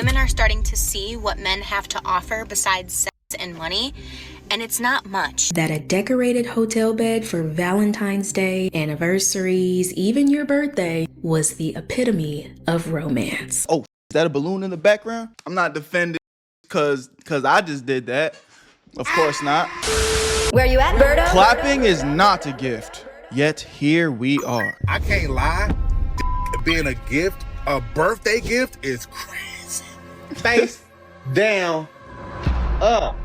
Women are starting to see what men have to offer besides sex and money, and it's not much. That a decorated hotel bed for Valentine's Day, anniversaries, even your birthday was the epitome of romance. Oh, is that a balloon in the background? I'm not defending cause I just did that. Of course not. Where you at, Berto? Clapping is not a gift, yet here we are. I can't lie. Being a gift, a birthday gift is crazy. Face down, up.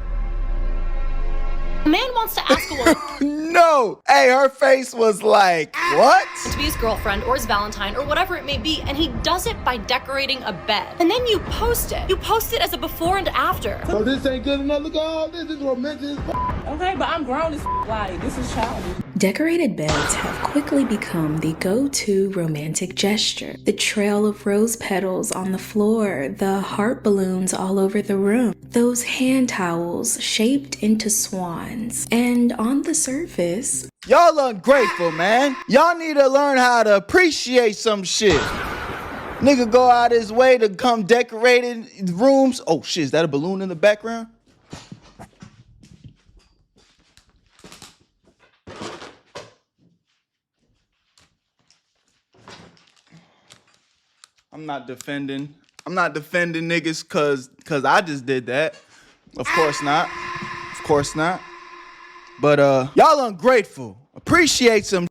A man wants to ask a woman No! Hey, her face was like, what? to be his girlfriend or his Valentine or whatever it may be, and he does it by decorating a bed. And then you post it. You post it as a before and after. So this ain't good enough. Look at all this. This is romantic. Okay, but I'm grown as like, this is childish. Decorated beds have quickly become the go-to romantic gesture. The trail of rose petals on the floor, the heart balloons all over the room, those hand towels shaped into swans, and on the surface, Y'all ungrateful, man. Y'all need to learn how to appreciate some shit. Nigga go out his way to come decorating rooms. Oh shit, is that a balloon in the background? I'm not defending niggas cause I just did that. Of course not. Of course not. But y'all ungrateful. Appreciate some.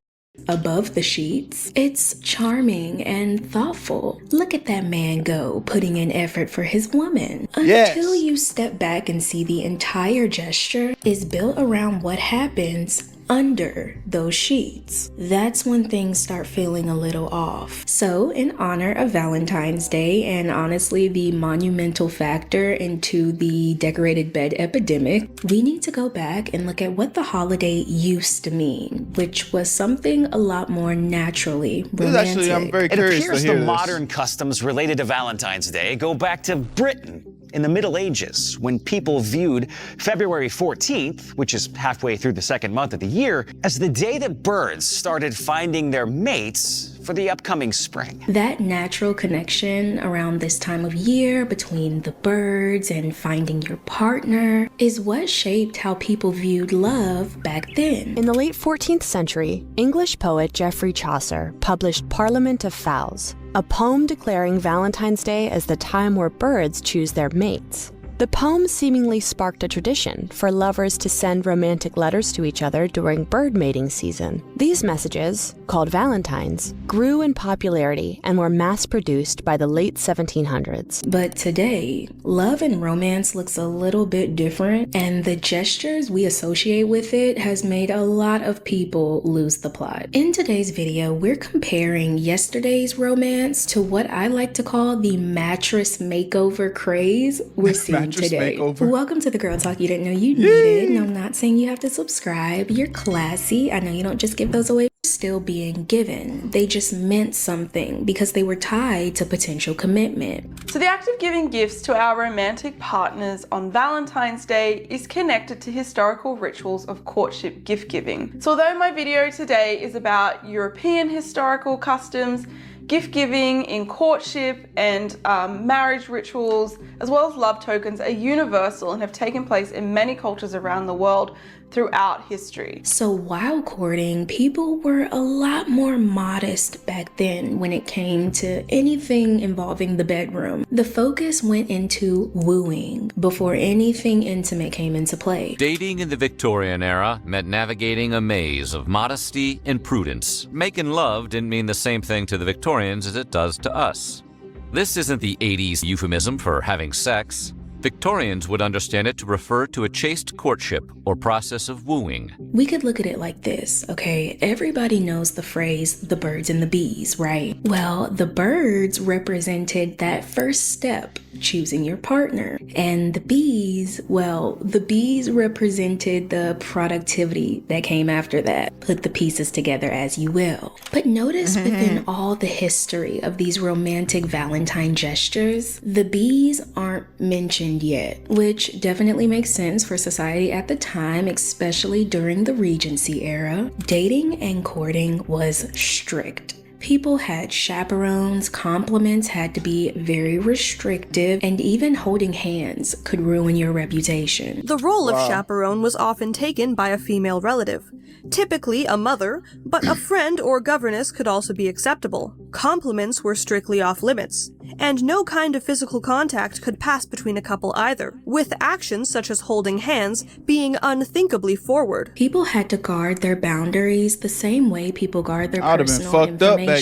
above the sheets, it's charming and thoughtful. Look at that man go, putting in effort for his woman. Until you step back and see the entire gesture is built around what happens under those sheets. That's when things start feeling a little off. So in honor of Valentine's Day, and honestly the monumental factor into the decorated bed epidemic, we need to go back and look at what the holiday used to mean, which was something a lot more naturally romantic. Actually, I'm very curious It appears to hear the this. modern customs related to Valentine's Day go back to Britain in the Middle Ages, when people viewed February 14th, which is halfway through the second month of the year, as the day that birds started finding their mates for the upcoming spring. That natural connection around this time of year between the birds and finding your partner is what shaped how people viewed love back then. In the late 14th century, English poet Geoffrey Chaucer published Parliament of Fowls, a poem declaring Valentine's Day as the time where birds choose their mates. The poem seemingly sparked a tradition for lovers to send romantic letters to each other during bird mating season. These messages, called Valentines, grew in popularity and were mass-produced by the late 1700s. But today, love and romance looks a little bit different, and the gestures we associate with it has made a lot of people lose the plot. In today's video, we're comparing yesterday's romance to what I like to call the mattress makeover craze we're seeing today. Makeover. Welcome to the Girl Talk you didn't know you needed. And I'm not saying you have to subscribe. You're classy. I know you don't just give those away. Still being given. They just meant something because they were tied to potential commitment. So the act of giving gifts to our romantic partners on Valentine's Day is connected to historical rituals of courtship gift giving. So although my video today is about European historical customs, gift giving in courtship and marriage rituals, as well as love tokens, are universal and have taken place in many cultures around the world throughout history. So while courting, people were a lot more modest back then when it came to anything involving the bedroom. The focus went into wooing before anything intimate came into play. Dating in the Victorian era meant navigating a maze of modesty and prudence. Making love didn't mean the same thing to the Victorians as it does to us. This isn't the 80s euphemism for having sex. Victorians would understand it to refer to a chaste courtship or process of wooing. We could look at it like this, okay? Everybody knows the phrase, the birds and the bees, right? Well, the birds represented that first step, choosing your partner. And the bees, well, the bees represented the productivity that came after that. Put the pieces together as you will. But notice within all the history of these romantic Valentine gestures, the bees aren't mentioned yet, which definitely makes sense for society at the time, especially during the Regency era. Dating and courting was strict. People had chaperones, compliments had to be very restrictive, and even holding hands could ruin your reputation. The role of chaperone was often taken by a female relative, typically a mother, but a friend or governess could also be acceptable. Compliments were strictly off limits, and no kind of physical contact could pass between a couple either, with actions such as holding hands being unthinkably forward. People had to guard their boundaries the same way people guard their personal information,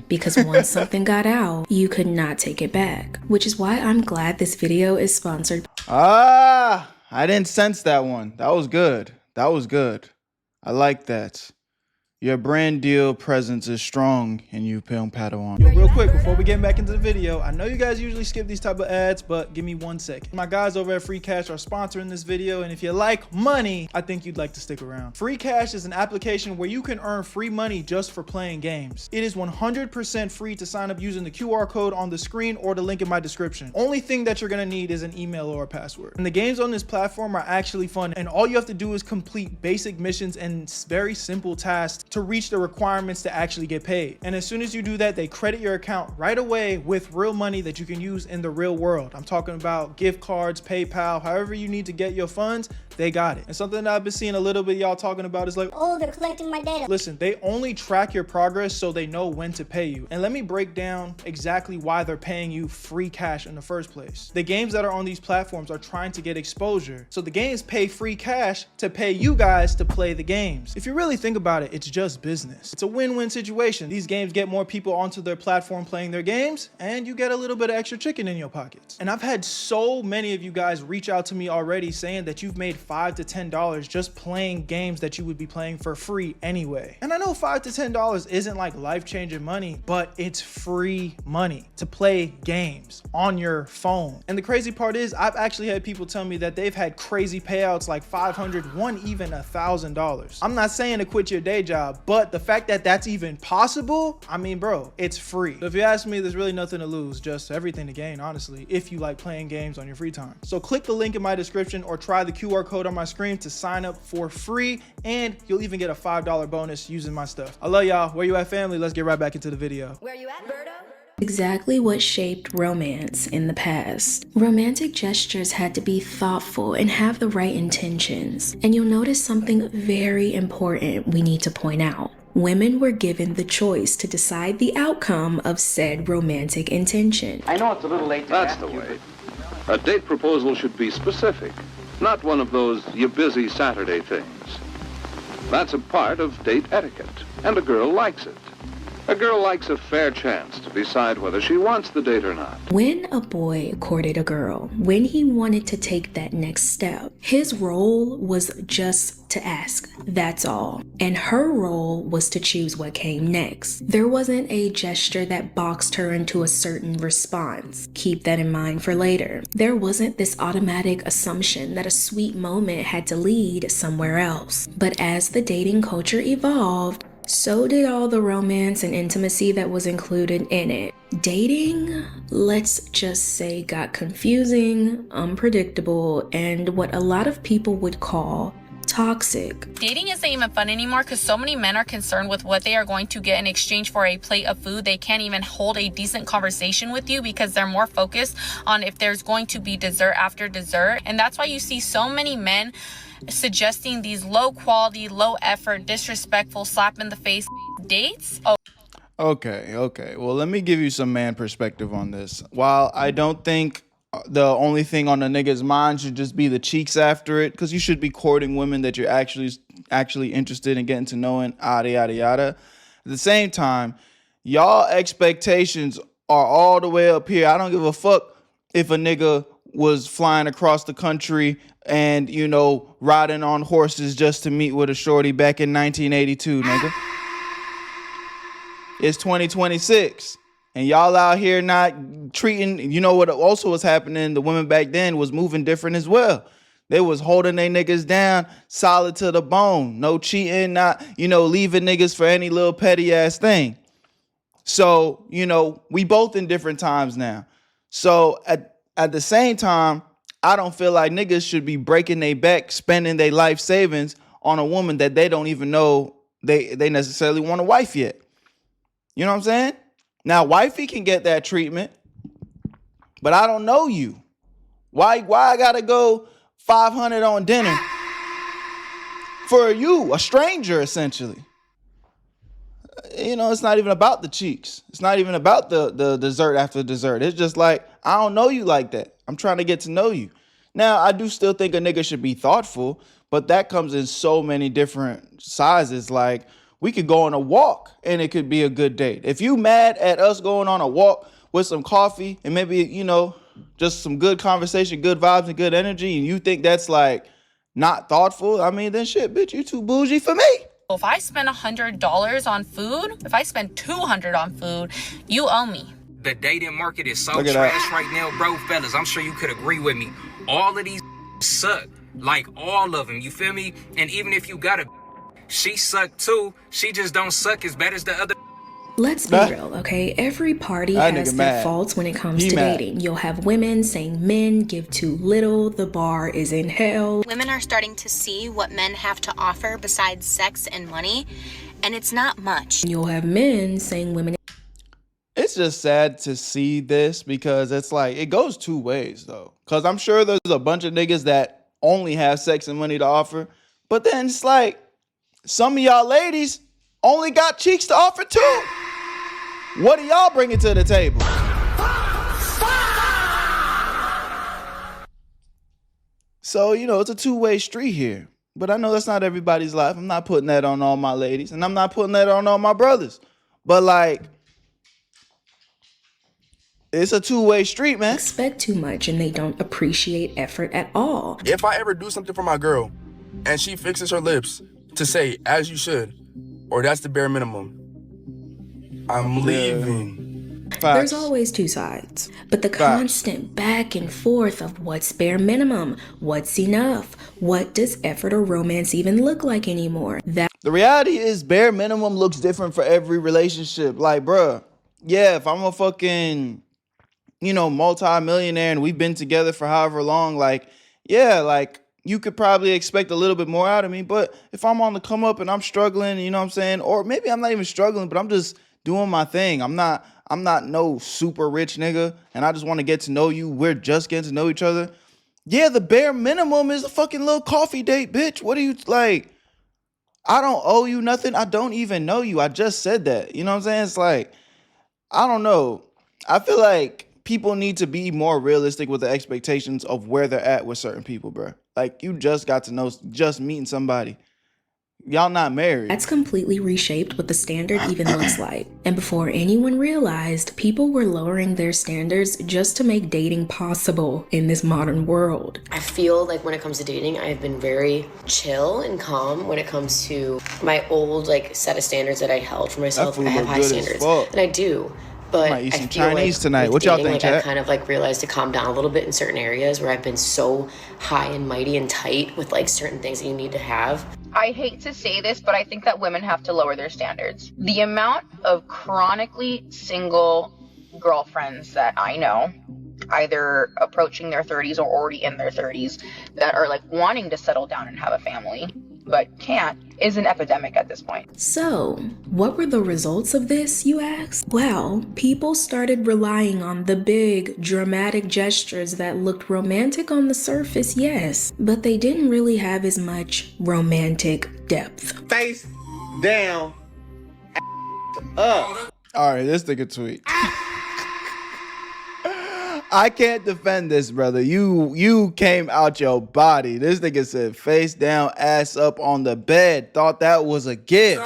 because once something got out, you could not take it back, which is why I'm glad this video is sponsored. I didn't sense that one. That was good. That was good. I like that. Your brand deal presence is strong in you, Padawan. Yo, real quick, before we get back into the video, I know you guys usually skip these type of ads, but give me 1 second. My guys over at Free Cash are sponsoring this video, and if you like money, I think you'd like to stick around. Free Cash is an application where you can earn free money just for playing games. It is 100% free to sign up using the QR code on the screen or the link in my description. Only thing that you're gonna need is an email or a password. And the games on this platform are actually fun, and all you have to do is complete basic missions and very simple tasks to reach the requirements to actually get paid. And as soon as you do that, they credit your account right away with real money that you can use in the real world. I'm talking about gift cards, PayPal, however you need to get your funds, they got it. And something that I've been seeing a little bit y'all talking about is like, oh, they're collecting my data. Listen, they only track your progress so they know when to pay you. And let me break down exactly why they're paying you free cash in the first place. The games that are on these platforms are trying to get exposure. So the games pay free cash to pay you guys to play the games. If you really think about it, it's just business. It's a win-win situation. These games get more people onto their platform playing their games, and you get a little bit of extra chicken in your pockets. And I've had so many of you guys reach out to me already saying that you've made $5 to $10 just playing games that you would be playing for free anyway. And I know $5 to $10 isn't like life-changing money, but it's free money to play games on your phone. And the crazy part is I've actually had people tell me that they've had crazy payouts like $500, one even $1,000. I'm not saying to quit your day job, but the fact that that's even possible, I mean, bro, it's free. So if you ask me, there's really nothing to lose, just everything to gain, honestly, if you like playing games on your free time. So click the link in my description or try the QR code on my screen to sign up for free, and you'll even get a $5 bonus using my stuff. I love y'all. Where you at, family? Let's get right back into the video. Where you at, Berto? Exactly what shaped romance in the past. Romantic gestures had to be thoughtful and have the right intentions. And you'll notice something very important we need to point out. Women were given the choice to decide the outcome of said romantic intention. I know it's a little late to ask you. That's the way. A date proposal should be specific, not one of those you busy Saturday things. That's a part of date etiquette, and a girl likes it. A girl likes a fair chance to decide whether she wants the date or not. When a boy courted a girl, when he wanted to take that next step, his role was just to ask, that's all. And her role was to choose what came next. There wasn't a gesture that boxed her into a certain response. Keep that in mind for later. There wasn't this automatic assumption that a sweet moment had to lead somewhere else. But as the dating culture evolved, so did all the romance and intimacy that was included in it. Dating, let's just say, got confusing, unpredictable, and what a lot of people would call toxic. Dating isn't even fun anymore because so many men are concerned with what they are going to get in exchange for a plate of food. They can't even hold a decent conversation with you because they're more focused on if there's going to be dessert after dessert. And that's why you see so many men suggesting these low quality, low effort, disrespectful, slap in the face dates. Okay. Well, let me give you some man perspective on this. While I don't think the only thing on a nigga's mind should just be the cheeks after it, because you should be courting women that you're actually interested in getting to know, and yada yada yada. At the same time, y'all expectations are all the way up here. I don't give a fuck if a nigga was flying across the country and, you know, riding on horses just to meet with a shorty back in 1982, nigga. It's 2026. And y'all out here not treating, you know what also was happening, the women back then was moving different as well. They was holding they niggas down solid to the bone. No cheating, not, you know, leaving niggas for any little petty ass thing. So, you know, we both in different times now. So at the same time, I don't feel like niggas should be breaking their back, spending their life savings on a woman that they don't even know they necessarily want a wife yet. You know what I'm saying? Now, wifey can get that treatment, but I don't know you. Why I gotta go $500 on dinner for you, a stranger, essentially? You know, it's not even about the cheeks. It's not even about the dessert after dessert. It's just like, I don't know you like that. I'm trying to get to know you. Now, I do still think a nigga should be thoughtful, but that comes in so many different sizes. Like, we could go on a walk and it could be a good date. If you mad at us going on a walk with some coffee and maybe, you know, just some good conversation, good vibes and good energy, and you think that's like not thoughtful, I mean, then shit, bitch, you too bougie for me. If I spend $100 on food, if I spend $200 on food, you owe me. The dating market is so trash right now, bro, fellas. I'm sure you could agree with me. All of these suck. Like, all of them, you feel me? And even if you got a she suck too, she just don't suck as bad as the other. Let's be real, okay? Every party has their faults when it comes to dating. You'll have women saying men give too little, the bar is in hell. Women are starting to see what men have to offer besides sex and money, and it's not much. You'll have men saying women... It's just sad to see this because it's like, it goes two ways though. Because I'm sure there's a bunch of niggas that only have sex and money to offer, but then it's like, some of y'all ladies only got cheeks to offer too. What are y'all bringing to the table? So, you know, it's a two-way street here. But I know that's not everybody's life. I'm not putting that on all my ladies, and I'm not putting that on all my brothers. But like, it's a two-way street, man. Expect too much and they don't appreciate effort at all. If I ever do something for my girl and she fixes her lips to say, as you should, or that's the bare minimum, I'm leaving. There's always two sides, but the constant back and forth of what's bare minimum, what's enough, what does effort or romance even look like anymore? That the reality is bare minimum looks different for every relationship. Like, bruh, yeah, if I'm a fucking, you know, multi-millionaire and we've been together for however long, like, yeah, like, you could probably expect a little bit more out of me. But if I'm on the come up and I'm struggling, you know what I'm saying? Or maybe I'm not even struggling, but I'm just doing my thing. I'm not no super rich nigga, and I just want to get to know you. We're just getting to know each other. Yeah, the bare minimum is a fucking little coffee date, bitch. What are you, like, I don't owe you nothing. I don't even know you. I just said that. You know what I'm saying? It's like, I don't know. I feel like people need to be more realistic with the expectations of where they're at with certain people, bro. Like, you just got to know, just meeting somebody. Y'all not married. That's completely reshaped what the standard even looks like. And before anyone realized, people were lowering their standards just to make dating possible in this modern world. I feel like when it comes to dating, I've been very chill and calm when it comes to my old set of standards that I held for myself. I have high standards, and I do. But might eat some I feel Chinese like tonight. with What y'all dating, think, I've chat? kind of realized to calm down a little bit in certain areas where I've been so high and mighty and tight with certain things that you need to have. I hate to say this, but I think that women have to lower their standards. The amount of chronically single girlfriends that I know, either approaching their 30s or already in their 30s, that are wanting to settle down and have a family, but can't, is an epidemic at this point. So, what were the results of this, you ask? Well, people started relying on the big, dramatic gestures that looked romantic on the surface, yes, but they didn't really have as much romantic depth. Face down, up. All right, this nigga tweet. I can't defend this, brother. You came out your body. This nigga said face down, ass up on the bed. Thought that was a gift.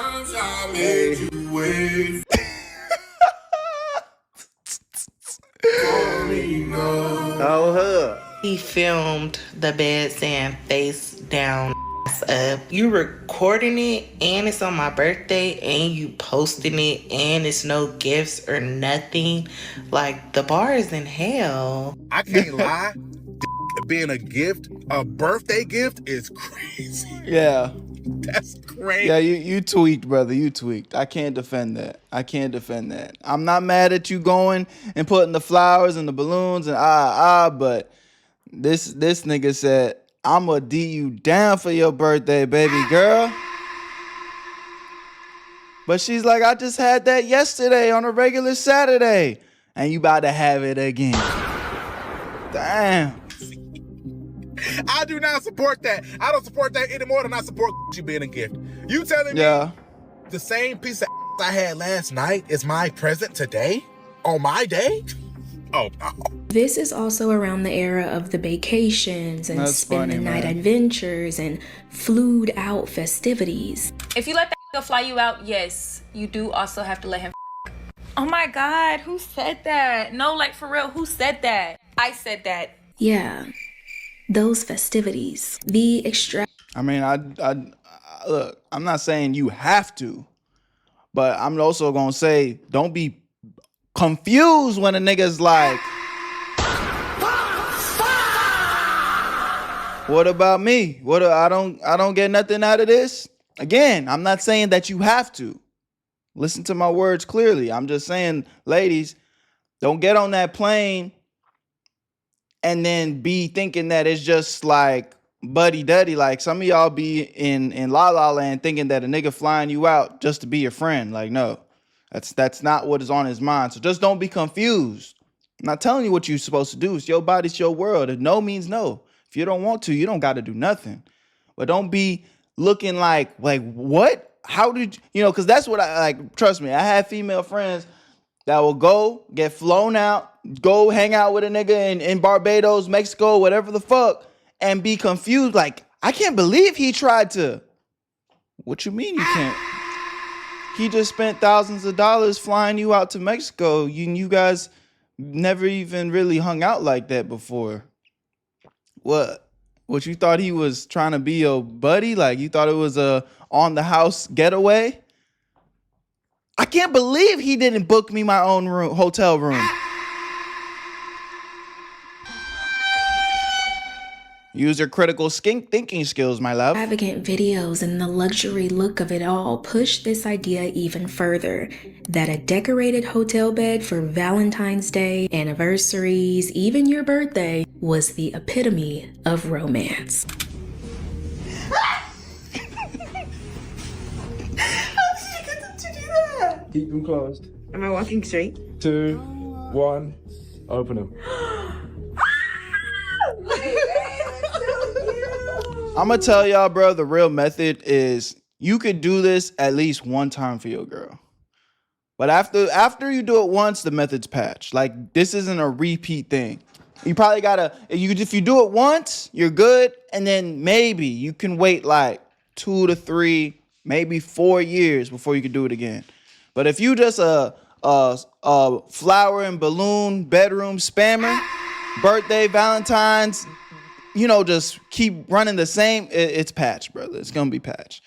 He filmed the bed saying face down, ass up. You recording it and it's on my birthday and you posting it and it's no gifts or nothing. The bar is in hell. I can't lie. Being a birthday gift is crazy. Yeah. That's crazy. Yeah, you tweaked, brother. You tweaked. I can't defend that. I'm not mad at you going and putting the flowers and the balloons and but this nigga said, I'ma D you down for your birthday, baby girl. But she's like, I just had that yesterday on a regular Saturday. And you about to have it again. Damn. I do not support that. I don't support that any more than I support you being a gift. You telling me the same piece of I had last night is my present today? On my day? Oh, no. This is also around the era of the vacations and spend the night adventures and flued out festivities. If you let that fly you out, yes, you do also have to let him. Oh my God, who said that? No, like for real, who said that? I said that. Yeah, those festivities, the I mean, I look, I'm not saying you have to, but I'm also gonna say don't be confused when a nigga's like, what about me? I don't get nothing out of this. Again, I'm not saying that you have to. Listen to my words clearly. I'm just saying, ladies, don't get on that plane and then be thinking that it's just like buddy-duddy. Like some of y'all be in La La Land thinking that a nigga flying you out just to be your friend. Like, no, that's not what is on his mind. So just don't be confused. I'm not telling you what you're supposed to do. It's your body, it's your world. If no means no. If you don't want to, you don't got to do nothing. But don't be looking like what? How did you know? Because that's what I like. Trust me, I have female friends that will go get flown out, go hang out with a nigga in Barbados, Mexico, whatever the fuck, and be confused. Like, I can't believe he tried to. What you mean you can't? He just spent thousands of dollars flying you out to Mexico. You guys never even really hung out like that before. What you thought he was trying to be your buddy? Like you thought it was a on the house getaway? I can't believe he didn't book me my own hotel room. Use your critical thinking skills, my love. Extravagant videos and the luxury look of it all push this idea even further, that a decorated hotel bed for Valentine's Day, anniversaries, even your birthday, was the epitome of romance. Keep them closed. Am I walking straight? 2, 1, open them. I'm gonna tell y'all, bro, the real method is you could do this at least one time for your girl. But after you do it once, the method's patched. Like, this isn't a repeat thing. You probably gotta, if you do it once, you're good. And then maybe you can wait like 2 to 3, maybe 4 years before you can do it again. But if you just a flower and balloon bedroom spammer, birthday, Valentine's, just keep running the same, it's patched, brother. It's gonna be patched.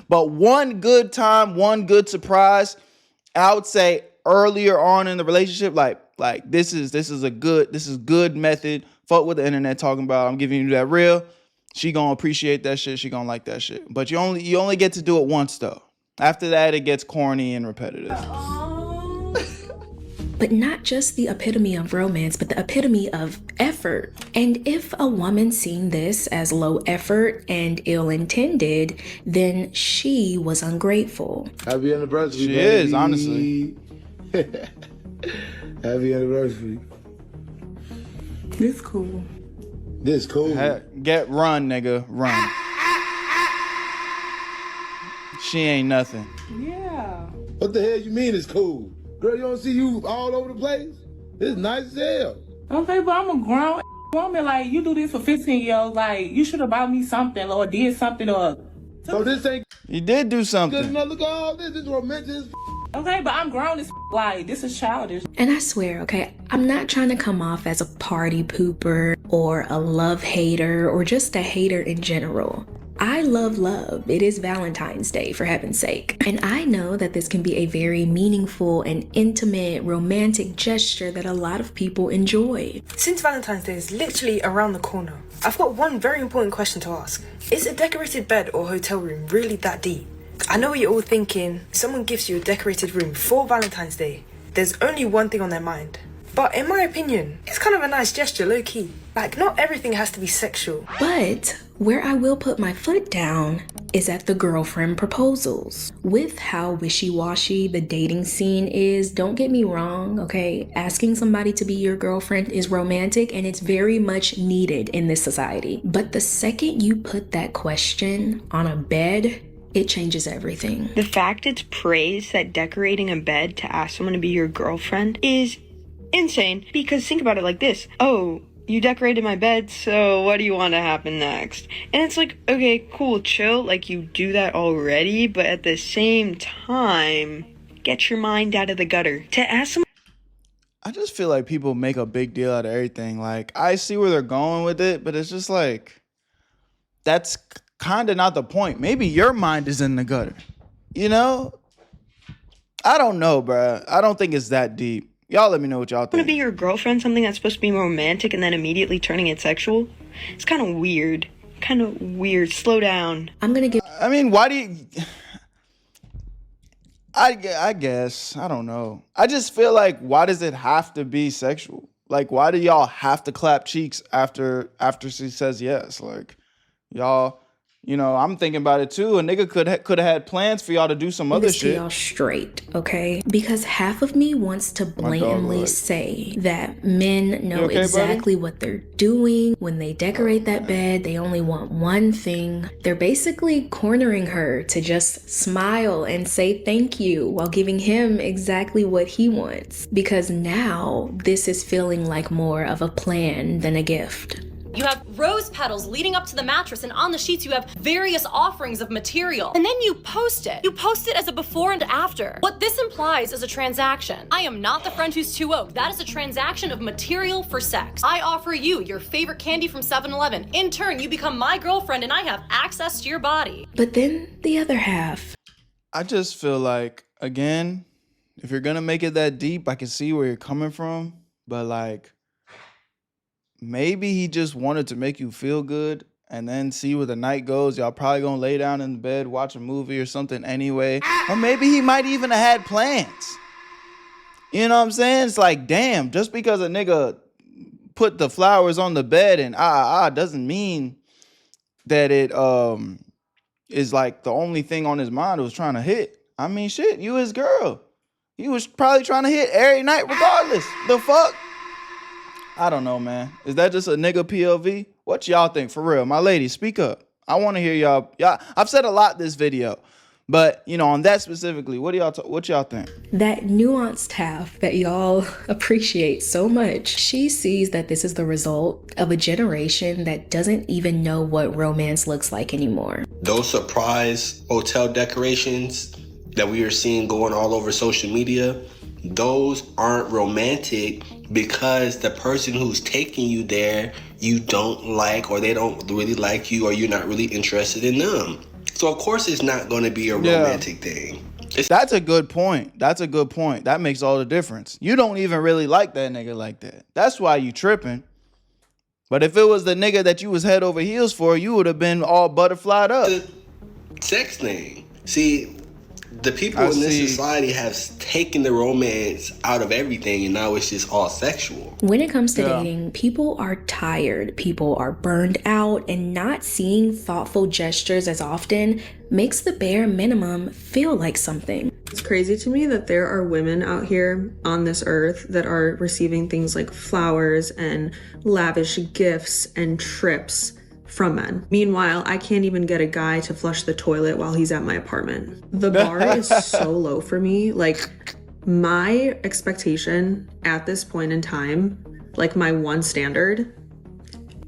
But one good time, one good surprise, I would say earlier on in the relationship, like this is good method. Fuck what the internet talking about. I'm giving you that real. She gonna appreciate that shit. She gonna like that shit. But you only get to do it once though. After that, it gets corny and repetitive. But not just the epitome of romance, but the epitome of effort. And if a woman seen this as low effort and ill-intended, then she was ungrateful. Happy anniversary, She baby. is, honestly. Happy anniversary. This cool. This cool. Run, nigga, run. She ain't nothing. Yeah. What the hell you mean it's cool? Girl, you don't see you all over the place? It's nice as hell. Okay, but I'm a grown woman. Like, you do this for 15-year-olds. Like, you should have bought me something or did something or... So this ain't... You did do something. Good enough. Look at all this. This is romantic as... Okay, but I'm grown as... Like, this is childish. And I swear, okay, I'm not trying to come off as a party pooper or a love hater or just a hater in general. I love love. It is Valentine's Day, for heaven's sake. And I know that this can be a very meaningful and intimate, romantic gesture that a lot of people enjoy. Since Valentine's Day is literally around the corner, I've got one very important question to ask. Is a decorated bed or hotel room really that deep? I know what you're all thinking. Someone gives you a decorated room for Valentine's Day. There's only one thing on their mind. But in my opinion, it's kind of a nice gesture, low-key. Like, not everything has to be sexual. But where I will put my foot down is at the girlfriend proposals. With how wishy-washy the dating scene is, don't get me wrong, okay? Asking somebody to be your girlfriend is romantic and it's very much needed in this society. But the second you put that question on a bed, it changes everything. The fact it's praised that decorating a bed to ask someone to be your girlfriend is insane, because think about it like this. Oh, you decorated my bed, so what do you want to happen next? And it's like, okay, cool, chill, like you do that already, but at the same time, get your mind out of the gutter. To ask someone, I just feel like people make a big deal out of everything. Like, I see where they're going with it, but it's just like, that's kind of not the point. Maybe your mind is in the gutter, you know? I don't know, bruh. I don't think it's that deep. Y'all let me know what y'all think. To be your girlfriend, something that's supposed to be romantic and then immediately turning it sexual? It's kind of weird. Slow down. I'm gonna give... I mean, why do you... I guess. I don't know. I just feel like, why does it have to be sexual? Like, why do y'all have to clap cheeks after she says yes? Like, y'all... You know, I'm thinking about it too. A nigga could have had plans for y'all to do some other shit. Y'all straight, okay? Because half of me wants to blatantly say that men know exactly what they're doing. When they decorate that bed, they only want one thing. They're basically cornering her to just smile and say thank you while giving him exactly what he wants. Because now this is feeling like more of a plan than a gift. You have rose petals leading up to the mattress, and on the sheets you have various offerings of material. And then you post it. You post it as a before and after. What this implies is a transaction. I am not the friend who's too woke. That is a transaction of material for sex. I offer you your favorite candy from 7-Eleven. In turn, you become my girlfriend and I have access to your body. But then the other half. I just feel like, again, if you're gonna make it that deep, I can see where you're coming from, but like, maybe he just wanted to make you feel good and then see where the night goes. Y'all probably gonna lay down in the bed, watch a movie or something anyway. Or maybe he might even have had plans. You know what I'm saying? It's like, damn, just because a nigga put the flowers on the bed and doesn't mean that it is like the only thing on his mind was trying to hit. I mean, shit, you his girl. He was probably trying to hit every night regardless. The fuck? I don't know, man. Is that just a nigga POV? What y'all think? For real, my ladies, speak up. I want to hear y'all. I've said a lot this video, but you know, on that specifically, what y'all think? That nuanced half that y'all appreciate so much. She sees that this is the result of a generation that doesn't even know what romance looks like anymore. Those surprise hotel decorations that we are seeing going all over social media, those aren't romantic because the person who's taking you there you don't like, or they don't really like you, or you're not really interested in them. So of course it's not going to be a romantic thing. That's a good point. That makes all the difference. You don't even really like that nigga like that. That's why you tripping. But if it was the nigga that you was head over heels for, you would have been all butterflied up. The sex thing. See, the people in this society have taken the romance out of everything, and now it's just all sexual. When it comes to dating, people are tired, people are burned out, and not seeing thoughtful gestures as often makes the bare minimum feel like something. It's crazy to me that there are women out here on this earth that are receiving things like flowers and lavish gifts and trips from men. Meanwhile, I can't even get a guy to flush the toilet while he's at my apartment. The bar is so low for me. Like, my expectation at this point in time, like my one standard,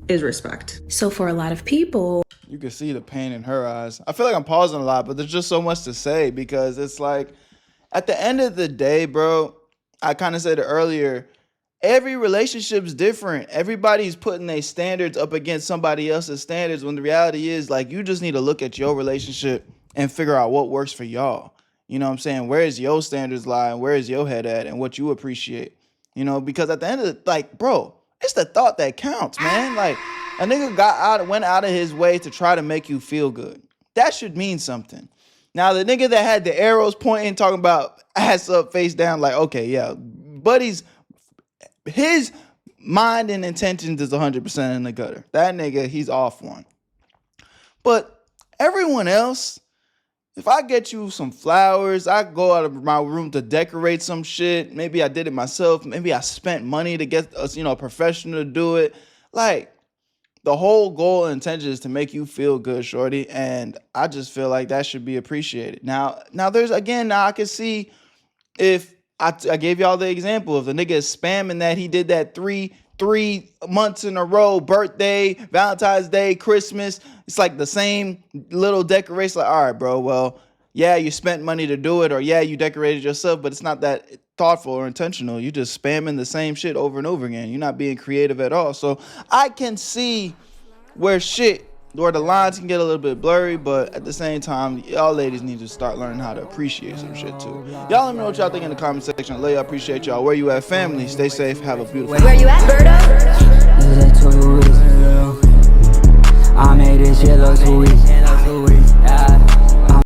is respect. So for a lot of people, you can see the pain in her eyes. I feel like I'm pausing a lot, but there's just so much to say, because it's like, at the end of the day, bro, I kind of said it earlier, every relationship's different. Everybody's putting their standards up against somebody else's standards, when the reality is, like, you just need to look at your relationship and figure out what works for y'all. You know what I'm saying? Where is your standards lie, and where is your head at, and what you appreciate? You know, because at the end of the, like, bro, it's the thought that counts, man. Like, a nigga went out of his way to try to make you feel good. That should mean something. Now, the nigga that had the arrows pointing, talking about ass up, face down, like, okay, yeah, buddy's, his mind and intentions is 100% in the gutter. That nigga, he's off one. But everyone else, if I get you some flowers, I go out of my room to decorate some shit. Maybe I did it myself. Maybe I spent money to get a professional to do it. Like, the whole goal and intention is to make you feel good, shorty. And I just feel like that should be appreciated. Now I can see if I gave y'all the example of the nigga is spamming that he did that three months in a row, birthday, Valentine's Day, Christmas. It's like the same little decoration. Like, all right, bro, well, yeah, you spent money to do it, or yeah, you decorated yourself, but it's not that thoughtful or intentional. You just spamming the same shit over and over again. You're not being creative at all. So I can see where the lines can get a little bit blurry, but at the same time, y'all ladies need to start learning how to appreciate some shit too. Y'all let me know what y'all think in the comment section. I love y'all, appreciate y'all. Where you at, family? Stay safe. Have a beautiful day. Where you at, Berto? I made this shit look too easy.